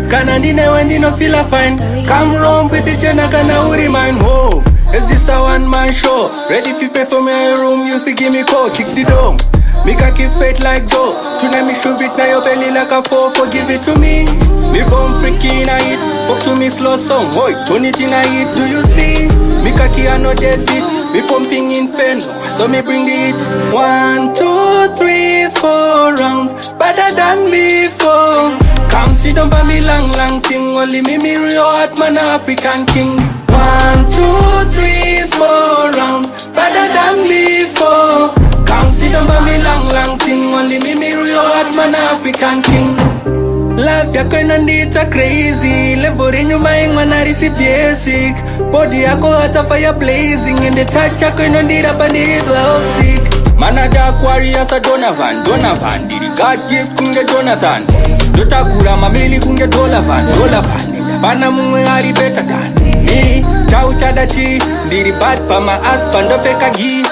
Kanandine when you no feel a fine. Come round with the chena kana uri mine. Whoa, is this a one man show? Ready to pay for my room, you fi give me call, kick the dome. Make a keep fate like Joe. Tonight me should beat now your belly like a four. Forgive it to me. Me bomb freaky in a hit. Fuck to me slow song. Boy, turn it in a hit. Do you see? Me kaki a no dead beat. Me pumping in fen. So me bring the hit. 1, 2, 3, 4 rounds. Better than before. Come sit down by me long thing. Only me real hot man African king. 1, 2, 3, 4 rounds. Better than before. Come sit down by me long thing. Only me real hot man African king. Life ya kwenye ndita crazy. Level in your mind when I receive basic. Body ya go hot a fire blazing. In the touch ya kwenye ndita bandiri blow sick. Manager Aquarius a Donovan. Diri God gift kunge Jonathan. Jota kura mamili kunge Dolavan. Pana mungwe hari better than me. Chau chadachi. Diri bad pa ma husband of ekagi.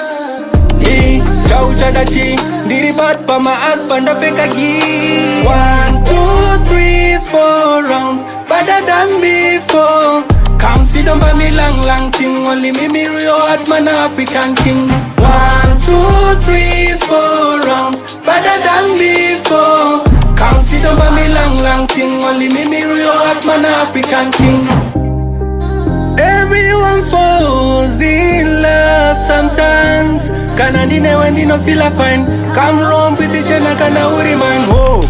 Me, chow chadachi, diri bat pa my husband of ekagi. 1, 2, 3, 4 rounds, better than before. Come sit down by me long thing. Only me real hot man African king. 1, 2, 3, 4 rounds, better than before. Come sit down by me long thing. Only me real hot man African king. Everyone falls in love sometimes. Kanandine when you no feel a fine. Come round with the chena kana uri mine. Whoa.